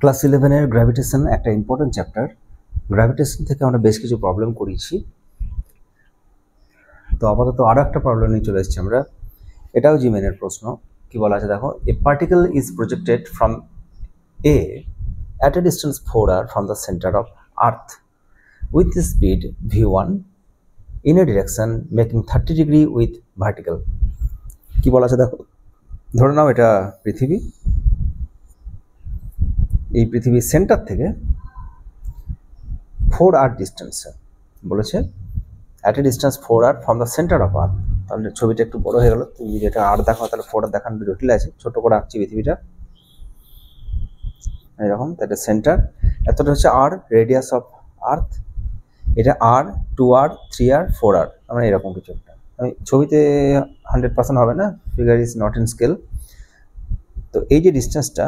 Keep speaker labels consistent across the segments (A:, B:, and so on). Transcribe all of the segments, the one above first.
A: Class 11 gravitation একটা important chapter. Gravitation থেকে আমরা বেশ কিছু প্রবলেম করেছি। তো আপাতত আরও একটা প্রবলেম নিয়ে চলে এসেছি আমরা। এটাও জিমেনের প্রশ্ন। কি বলা আছে দেখো, a particle is projected from a at a distance 4r from the center of earth with the speed v1 in a direction making 30 degree with vertical। কি বলা আছে দেখো, ধরে নাও এটা পৃথিবী, এই পৃথিবীর সেন্টার থেকে 4r ডিস্টেন্সে বলেছে at a distance 4r from the center of earth। তাহলে ছবিটা একটু বড় হয়ে গেল, তুমি যদি এটা r দেখো তাহলে 4r দেখানো জটিল আছে, ছোট করে আঁকছি পৃথিবীটা এরকম। তাহলে সেন্টার এতটা হচ্ছে r, রেডিয়াস অফ আর্থ এটা r, 2r, 3r, 4r, মানে এরকম কিছু একটা। আমি ছবিতে 100% হবে না, figure is not in scale. তো এই যে ডিস্টেন্সটা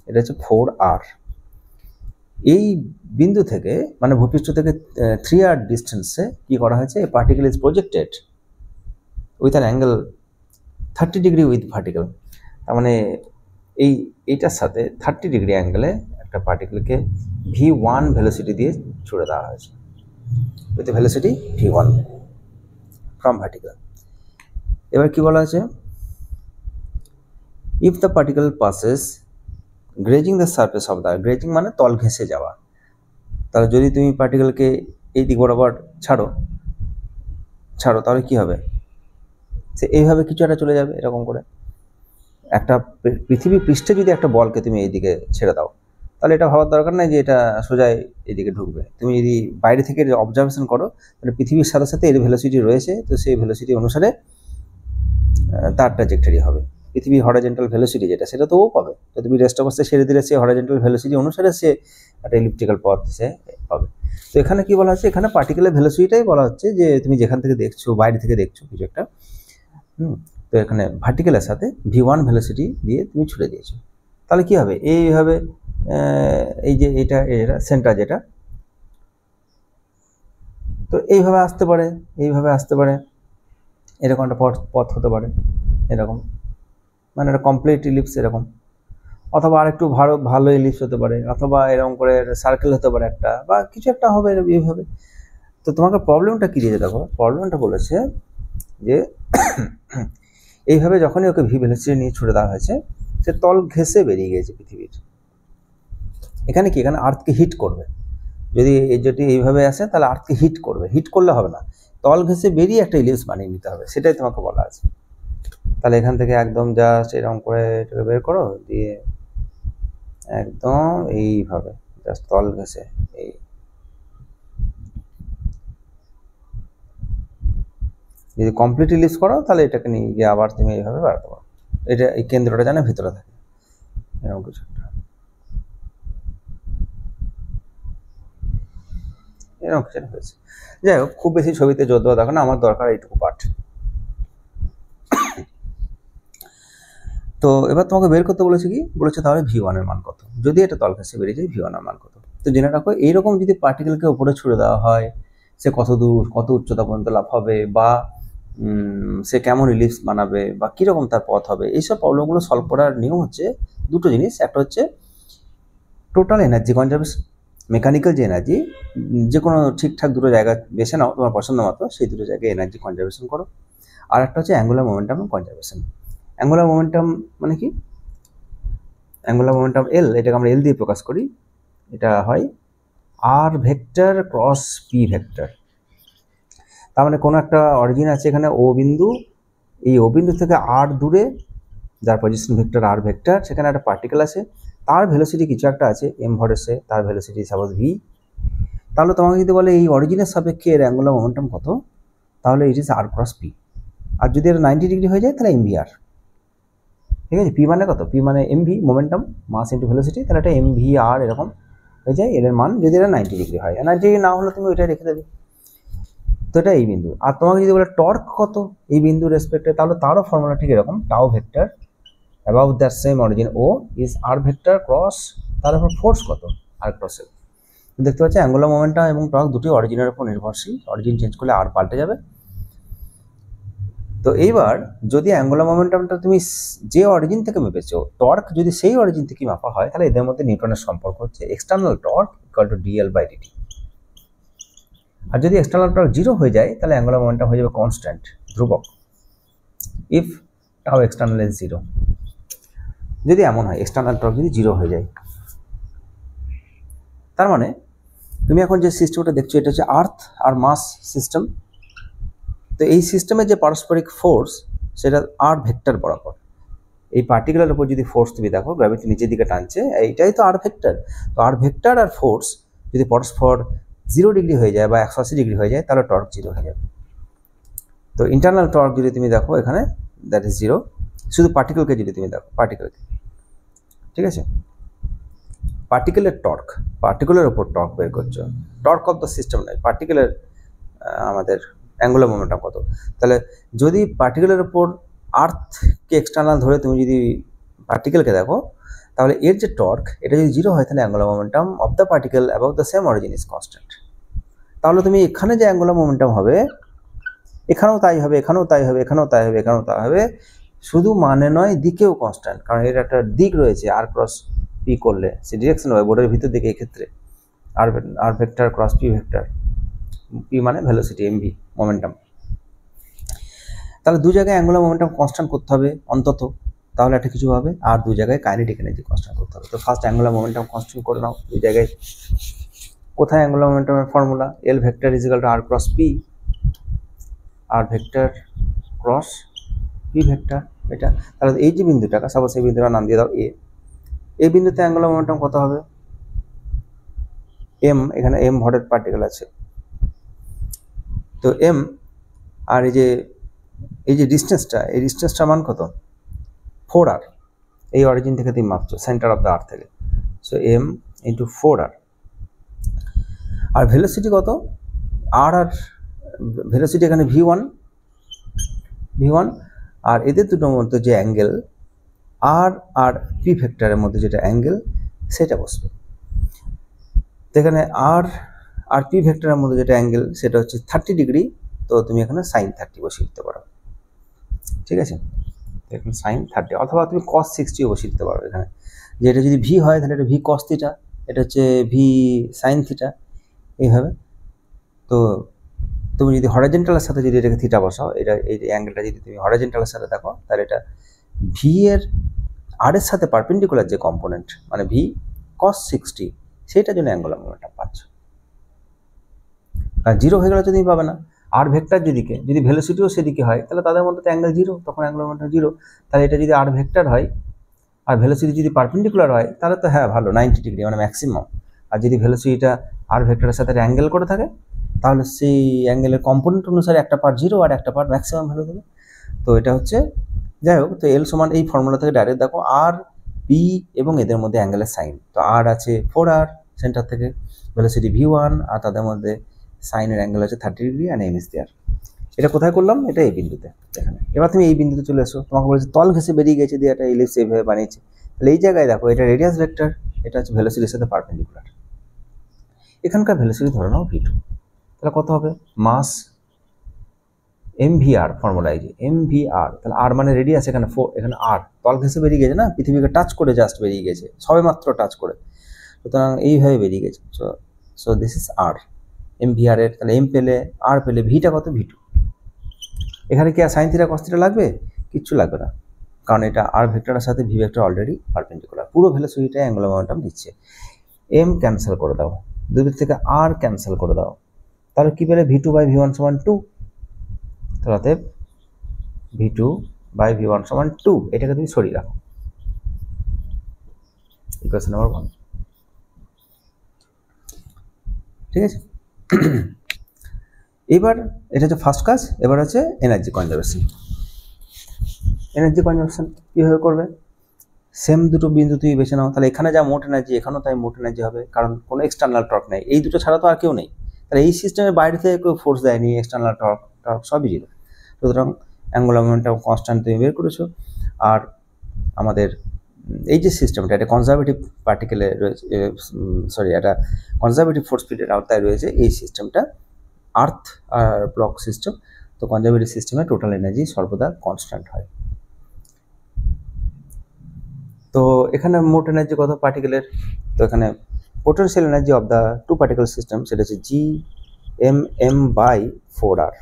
A: এটা হচ্ছে 4r। এই বিন্দু থেকে মানে ভূপৃষ্ঠ থেকে 3r ডিস্টেন্সে কি করা হয়েছে, এই particle is projected with an angle 30 degree with vertical. তার মানে এইটার সাথে 30 ডিগ্রি অ্যাঙ্গেলে একটা পার্টিকেলকে v1 ভেলোসিটি দিয়ে ছুড়ে দেওয়া হয়েছে with velocity v1 from vertical. এবার কি বলা আছে, if the particle passes grazing the surface of the, grazing মানে তল ঘেঁষে যাওয়া। তাহলে যদি তুমি পার্টিকেলকে এই দিক বরাবর ছাড়ো তাহলে কি হবে, সে এইভাবে কিছু একটা চলে যাবে এরকম করে। একটা পৃথিবী পৃষ্ঠে যদি একটা বলকে তুমি এইদিকে ছেড়ে দাও তাহলে এটা ভাবার দরকার নাই যে এটা সোজাই এদিকে ঢুকবে। তুমি যদি বাইরে থেকে অবজারভেশন করো তাহলে পৃথিবীর সাথে সাথে এর ভেলোসিটি রয়েছে, তো সেই ভেলোসিটি অনুসারে তার ট্র্যাজেক্টরি হবে। পৃথিবীর হরাইজন্টাল ভেলোসিটি যেটা, সেটা তো ও পাবে। তো তুমি রেস্ট অবস্থায় ছেড়ে দিলে সে হরাইজন্টাল ভেলোসিটি অনুসারে সে একটা ইলিপ্টিক্যাল পথ সে পাবে। তো এখানে কি বলা হচ্ছে, এখানে পার্টিকেলের ভেলোসিটিটাই বলা হচ্ছে যে তুমি যেখান থেকে দেখছো, বাইরে থেকে দেখছো কিছু একটা, তো এখানে ভার্টিক্যালের সাথে v1 ভেলোসিটি দিয়ে তুমি ছুড়ে দিয়েছো। তাহলে কি হবে, এইভাবে এই যে এটা সেন্টার যেটা, তো এইভাবে আসতে পারে, এরকম একটা পথ হতে পারে এরকম, মানে একটা কমপ্লিট ইলিপস এরকম, অথবা আরেকটু ভালো ইলিপস হতে পারে, অথবা এরকম করে সার্কেল হতে পারে একটা, বা কিছু একটা হবে এইভাবে। তো তোমাকে প্রবলেমটা কি দিয়েছে দেখো, প্রবলেমটা বলেছে যে এইভাবে যখনই ওকে ভি ভেলোসিটি নিয়ে ছুড়ে দেওয়া হয়েছে সে তল ঘেঁষে বেরিয়ে গিয়েছে পৃথিবীর। এখানে কি, এখানে আর্থকে হিট করবে। যদি এইভাবে আসে তাহলে আর্থকে হিট করবে, হিট করলে হবে না, তল ঘেঁষে বেরিয়ে একটা ইলিপস বানিয়ে নিতে হবে, সেটাই তোমাকে বলা আছে। তাহলে এখান থেকে একদম জাস্ট এরকম করে এটাকে বের করো, দিয়ে একদম এইভাবে জাস্ট তল ঘেঁষে এই যদি কমপ্লিট ইলিপস করো তাহলে এটাকে নিয়ে গিয়ে আবার তুমি এইভাবে বাড়াতে পারো। এটা এই কেন্দ্রটা জানে ভিতরে থাকে এরকম কিছু একটা, এরকম কিছু হয়েছে। যাই হোক, খুব বেশি ছবিতে জোর দেওয়া দেখো না, আমার দরকার এইটুকু পাঠ। তো এবার তোমাকে বের করতে বলেছে কি, বলেছে তাহলে v1 এর মান কত, যদি এটা তল ঘেঁষে বেরিয়ে যায় v1 এর মান কত। তো জেনে রাখো, এইরকম যদি পার্টিকেলকে উপরে ছুড়ে দেওয়া হয় সে কত দূর, কত উচ্চতা পর্যন্ত লাভ হবে, বা সে কেমন ইলিপস বানাবে, বা কীরকম তার পথ হবে, এইসব প্রবলেমগুলো সলভ করার নিয়ম হচ্ছে দুটো জিনিস। একটা হচ্ছে টোটাল এনার্জি কনজারভেশন, মেকানিক্যাল যে এনার্জি, যে কোনো ঠিকঠাক দুটো জায়গা বেছে নাও তোমার পছন্দ মতো, সেই দুটো জায়গায় এনার্জি কনজারভেশন করো। আর একটা হচ্ছে angular momentum conservation. Angular momentum মানে কি, অ্যাঙ্গুলার মোমেন্টাম এল, এটাকে আমরা এল দিয়ে প্রকাশ করি, এটা হয় আর ভেক্টর ক্রস পি ভেক্টর। তার মানে কোনো একটা অরিজিন আছে এখানে ও বিন্দু, এই ও বিন্দু থেকে আর দূরে যার পজিশন ভেক্টর আর ভেক্টর, সেখানে একটা পার্টিকেল আছে, তার ভেলোসিটি কিছু একটা আছে এম ভরেসে, তার ভেলোসিটি সাপোজ ভি। তাহলে তোমাকে যদি বলে এই অরিজিনের সাপেক্ষে এর অ্যাঙ্গুলার মোমেন্টাম কত, তাহলে it is R cross P. আর যদি এটা 90 ডিগ্রি হয়ে যায় তাহলে এমভি আর। ঠিক আছে, পি মানে কত, পি মানে MV momentum mass into velocity, তাহলে এটা এমভি আর এরকম হয়ে যায় এর মান, যদি এটা 90 ডিগ্রি হয়। 90 ডিগ্রি না হলে তুমি ওইটা রেখে দেবে। তো এটা এই বিন্দু। আর তোমাকে যদি বলে টর্ক কত এই বিন্দু রেসপেক্টে, তাহলে তারও ফর্মুলা ঠিক এরকম, tau vector about that same origin ও ইজ আর ভেক্টর ক্রস, তার উপর ফোর্স কত আর ক্রস এল। দেখতে পাচ্ছি অ্যাঙ্গুলার মোমেন্টাম এবং টর্ক দুটি অরিজিনের উপর নির্ভরশীল, অরিজিন চেঞ্জ করলে আর পাল্টে যাবে। তো এইবার যদি অ্যাঙ্গুলার মোমেন্টামটা তুমি যে অরিজিন থেকে মেপেছো, টর্ক যদি সেই অরিজিন থেকে মাপা হয়, তাহলে এদের মধ্যে নিউটনের সম্পর্ক হচ্ছে external torque equal to dl/dt। আর যদি এক্সটার্নাল টর্ক 0 হয়ে যায়, তাহলে অ্যাঙ্গুলার মোমেন্টাম হয়ে যাবে কনস্ট্যান্ট, ধ্রুবক, ইফ টাউ এক্সটার্নাল ইজ 0। যদি এমন হয় এক্সটার্নাল টর্ক যদি 0 হয়ে যায়, তার মানে তুমি এখন যে সিস্টেমটা দেখছো এটা হচ্ছে আর্থ আর মাস সিস্টেম। তো এই সিস্টেমে যে পারস্পরিক ফোর্স সেটা আর ভেক্টর বরাবর। এই পার্টিকুলার উপর যদি ফোর্স তুমি দেখো, গ্র্যাভিটি নিচের দিকে টানছে, এইটাই তো আর ভেক্টর। তো আর ভেক্টর আর ফোর্স যদি পরস্পর 0 ডিগ্রি হয়ে যায় বা 180 ডিগ্রি হয়ে যায়, তাহলে টর্ক 0 হয়ে যাবে। তো ইন্টারনাল টর্ক যদি তুমি দেখো এখানে, দ্যাট ইজ 0। শুধু পার্টিকেলকে যদি তুমি দেখো, পার্টিকেলকে, ঠিক আছে, পার্টিকেলের টর্ক, পার্টিকেলের ওপর টর্ক বের করছো, টর্ক অফ দ্য সিস্টেম নয়, পার্টিকেলের আমাদের অ্যাঙ্গুলার মোমেন্টাম কত। তাহলে যদি পার্টিকেলের ওপর আর্থকে এক্সটার্নাল ধরে তুমি যদি পার্টিকেলকে দেখো, তাহলে এর যে টর্ক এটা যদি 0 হয়, তাহলে angular momentum of the particle about the same origin is constant. তাহলে তুমি এখানে যে অ্যাঙ্গুলার মোমেন্টাম হবে, এখানেও তাই হবে, এখানেও তাই হবে, এখানেও তাই হবে, এখানেও তাই হবে, শুধু মানে নয় দিকেও কনস্ট্যান্ট, কারণ এর একটা দিক রয়েছে আর ক্রস পি করলে সে ডিরেকশন হবে বোর্ডের ভিতর দিকে। এক্ষেত্রে R vector cross P vector, P মানে ভেলোসিটি, এমভি মোমেন্টাম। তাহলে দু জায়গায় অ্যাঙ্গুলার মোমেন্টাম কনস্ট্যান্ট করতে হবে অন্তত, তাহলে একটা কিছু হবে। আর দু জায়গায় কাইনেটিক এনার্জি কনস্ট্যান্ট করতে হবে। তো ফার্স্ট অ্যাঙ্গুলার মোমেন্টাম কনস্ট্যান্ট করে নাও দুই জায়গায়। কোথায় অ্যাঙ্গুলার মোমেন্টামের formula? L vector is equal to R cross P, R vector cross P vector, এটা। তাহলে এই যে বিন্দুটাকে, সাপোজ এই বিন্দুটার নাম দিয়ে দাও এ, এই বিন্দুতে অ্যাঙ্গুলার মোমেন্টাম কত হবে? এম, এখানে এম ভরের পার্টিকেল আছে, তো এম। আর এই যে ডিস্টেন্সটা, এই ডিস্টেন্সটার মান কত? 4r। এই অরিজিন থেকে তুমি মাপছো, সেন্টার অফ দ্য আর্থ থেকে। So M into 4r। আর ভেলোসিটি কত? আর ভেলোসিটি এখানে v1, আর এদের দুটোর মধ্যে যে অ্যাঙ্গেল আর পি ভেক্টরের মধ্যে যেটা অ্যাঙ্গেল, সেটা বসবে। তো এখানে আর পি ভেক্টরের মধ্যে যেটা অ্যাঙ্গেল, সেটা হচ্ছে 30 ডিগ্রি। তো তুমি এখানে sin 30 বসিয়ে দিতে পারো, ঠিক আছে। এখন sin 30, অথবা তুমি cos 60 বসিয়ে দিতে পারো এখানে। যে এটা যদি ভি হয়, তাহলে এটা ভি cos থিটা, এটা হচ্ছে ভি sin থিটা, এইভাবে। তো তুমি যদি হরাইজন্টালের সাথে যদি এটাকে থিটা বসাও, এটা এই অ্যাঙ্গেলটা যদি তুমি হরাইজন্টালের সাথে দেখো, তাহলে এটা ভি এর আর এর সাথে পারপেন্ডিকুলার যে কম্পোনেন্ট, মানে ভি cos 60, সেইটার জন্য অ্যাঙ্গুলার মোমেন্টাম পাচ্ছ। আর 0 হয়ে গেলে তো তুমি পাবে না। আর ভেক্টর যদি ভেলোসিটিও সেদিকে হয়, তাহলে তাদের মধ্যে তো অ্যাঙ্গেল 0, তখন অ্যাঙ্গুলার মোমেন্টাম 0। তাহলে এটা যদি আর ভেক্টর হয় আর ভেলোসিটি যদি পারপেন্ডিকুলার হয়, তাহলে তো হ্যাঁ ভালো, 90 ডিগ্রি মানে ম্যাক্সিমাম। আর যদি ভেলোসিটিটা আর ভেক্টরের সাথে অ্যাঙ্গেল করে থাকে, তাহলে সেই অ্যাঙ্গেলের কম্পোনেন্ট অনুসারে একটা পার্ট 0 আর একটা পার্ট ম্যাক্সিমাম ভ্যালু দেবে। তো এটা হচ্ছে, যাই হোক, তো এল সমান এই ফর্মুলা থেকে ডাইরেক্ট দেখো আর পি এবং এদের মধ্যে অ্যাঙ্গেলের সাইন। তো আর আছে 4r সেন্টার থেকে, ভেলোসিটি v1, আর তাদের মধ্যে সাইনের অ্যাঙ্গেল আছে 30 degree, R M is there. এটা কোথায় করলাম? এটা এই বিন্দুতে, এখানে। এবার তুমি এই বিন্দুতে চলে এসো, তোমাকে বলেছে তল ঘেঁষে বেরিয়ে গেছে দিয়ে একটা ইলিপস এইভাবে বানিয়েছে। তাহলে এই জায়গায় দেখো, এটা রেডিয়াস ভেক্টর, এটা হচ্ছে ভেলোসিটির সাথে পারপেন্ডিকুলার। এখানকার ভেলোসিটি ধরে নাও v2। তাহলে কত হবে? মাস mvr, ফর্মুলা এই যে mvr। তাহলে আর মানে রেডিয়াস, এখানে 4, এখানে আর তল ঘেঁষে বেরিয়ে গেছে না, পৃথিবীকে টাচ করে জাস্ট বেরিয়ে গেছে, সবে মাত্র টাচ করে, সুতরাং এইভাবে বেরিয়ে গেছে। So this is r, mvr এর। তাহলে এম পেলে, আর পেলে, ভিটা কত? v2। এখানে কি আর সাইন থিটা কস থিটা লাগবে? কিচ্ছু লাগবে না, কারণ এটা আর ভেক্টরের সাথে ভি ভেক্টর অলরেডি পারপেন্ডিকুলার। পুরো ভেলোসিটিটা অ্যাঙ্গুলার মোমেন্টাম দিচ্ছে। এম ক্যান্সেল করে দাও, দুই থেকে আর ক্যান্সেল করে দাও, তাহলে কি পেলে? v2/v1 সমান 2। তাহলে v2/v1 সমান 2। এটাকে তুমি সরিয়ে রাখো, ইকুয়েশন নাম্বার 1, ঠিক আছে। এবার এটা হচ্ছে ফার্স্ট কাজ। এবার হচ্ছে এনার্জি কনজারভেশন। এনার্জি কনজারভেশন কীভাবে করবে? সেম দুটো বিন্দু তুমি বেছে নাও, তাহলে এখানে যা মোট এনার্জি, এখানেও তাই মোট এনার্জি হবে, কারণ কোনো এক্সটার্নাল টর্ক নেই, এই দুটো ছাড়া তো আর কেউ নেই। তাহলে এই সিস্টেমের বাইরে থেকে কেউ ফোর্স দেয়নি, এক্সটার্নাল টর্ক সবই 0। সুতরাং অ্যাঙ্গুলার মোমেন্টাম কনস্ট্যান্ট তুমি বের করেছো। আর আমাদের এই যে সিস্টেমটা, এটা কনজারভেটিভ পার্টিকেলে রয়েছে, এটা কনজারভেটিভ ফোর্স ফিল্ডের আওতায় রয়েছে এই সিস্টেমটা, আর্থ আর ব্লক সিস্টেম। তো কনজারভেটিভ সিস্টেমে টোটাল এনার্জি সর্বদা কনস্ট্যান্ট হয়। তো এখানে মোট এনার্জি কত পার্টিকেলের, তো এখানে potential energy of the two particle system সেটা হচ্ছে GMM/4R,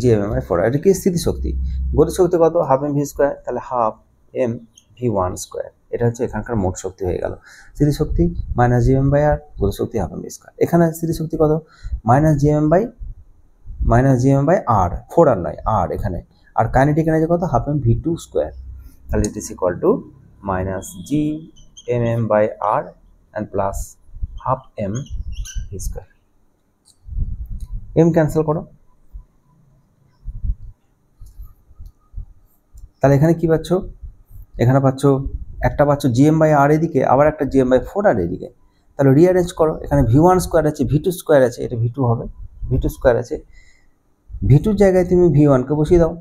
A: GMM/4R। এটা কি স্থিতিশক্তি। গতিশক্তি কত, হাফ এম ভি স্কোয়ার, তাহলে হাফ এম V1 স্কোয়ার, এটা হচ্ছে এখানকার মোট শক্তি হয়ে গেল। স্থিতিশক্তি -GMM/R, গতিশক্তি হাফ এম ভি স্কোয়ার। এখানে স্থিতিশক্তি কত, -GMM/R, 4R নয় R এখানে। আর কাইনেটিক এনার্জি কত, হাফ এম V2 স্কোয়ার, তাহলে it is equal to -GMM/R and plus half M V square. M cancel করো, তাহলে এখানে কি পাচ্ছ, এখানে পাচ্ছ একটা পাচ্ছ GM/R এদিকে, আবার একটা GM/4R এদিকে। তাহলে রিঅ্যারেঞ্জ করো, এখানে V1 স্কোয়ার আছে, V2 স্কোয়ার আছে, এটা V2 হবে, V2 স্কোয়ার আছে, V2 জায়গায় তুমি V1কে বসিয়ে দাও,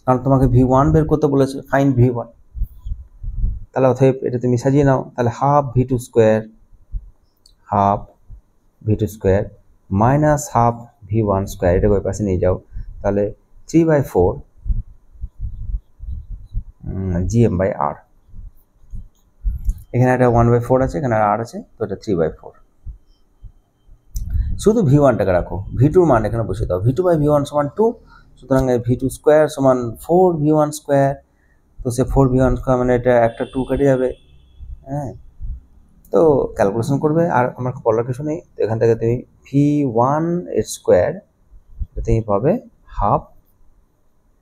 A: কারণ তোমাকে V1 বের করতে বলেছে, ফাইন্ড V1। তাহলে অতএব এটা তুমি সাজিয়ে নাও, তাহলে half V2 square minus half V1 square, এটা ওই পাশে নিয়ে যাও, তাহলে 3/4 GM/R। এখানে একটা 1/4 আছে, এখানে আর আছে, তো এটা 3/4। শুধু V1টাকে রাখো, V2 মান এখানে বসিয়ে দাও, V2/V1 সমান 2, সুতরাং V2 স্কোয়ার সমান 4 V1 স্কোয়ার। তো সে 4 V1 স্কোয়ার মানে এটা একটা 2 কেটে যাবে, হ্যাঁ। তো ক্যালকুলেশন করবে, আর আমার বলার কিছু নেই। তো এখান থেকে তুমি V1 এর স্কোয়ার তুমি পাবে হাফ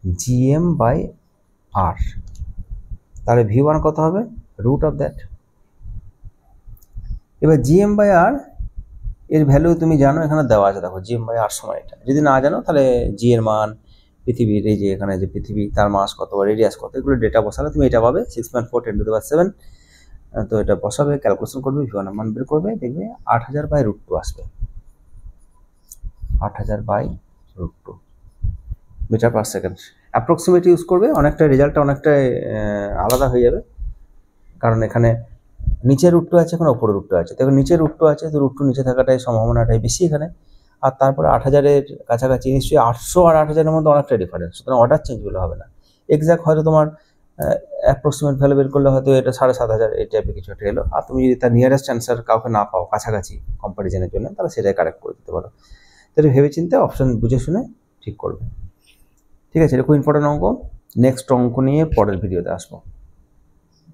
A: GM/R, তাহলে V1 কত হবে, রুট অফ দ্যাট। এবার GM/R এর ভ্যালু তুমি জানো, এখানে দেওয়া আছে, দেখো GM/R সমান এটা। যদি না জানো তাহলে জি এর মান, পৃথিবীর এই যে এখানে যে পৃথিবী তার মাস কত, রেডিয়াস কত, এগুলো ডেটা বসালে তুমি এটা পাবে 6.4 × 10⁻⁷। তো এটা বসাবে, ক্যালকুলেশন করবে, V1 এর মান বের করবে, দেখবে 8000/√2 আসবে, 8000/√2 metre per second. Approximate use করবে, অনেকটা রেজাল্টটা অনেকটা আলাদা হয়ে যাবে, কারণ এখানে নিচে √2 আছে, এখানে উপরে √2 আছে। দেখো নিচে √2 আছে, তো √2 নিচে থাকাটাই সম্ভাবনাটাই বেশি এখানে। আর তারপরে 8000-এর কাছাকাছি, নিশ্চয়ই 800 আর 8000-এর মধ্যে অনেকটা ডিফারেন্স, সুতরাং অর্ডার চেঞ্জগুলো হবে না। এক্সাক্ট হয়তো তোমার অ্যাপ্রক্সিমেট ভ্যালু বের করলে হয়তো এটা 7500 এই টাইপের কিছু একটা এলো। আর তুমি যদি তার নিয়ারেস্ট অ্যান্সার কাউকে না পাও কাছাকাছি কম্পারিজনের জন্য, তাহলে সেটাই কারেক্ট করে দিতে পারো। তাহলে ভেবে চিন্তে অপশন বুঝে শুনে ঠিক করবে। ঠিক আছে, এটা খুব ইম্পর্টেন্ট অঙ্ক। নেক্সট অঙ্ক নিয়ে পরের ভিডিওতে আসবো।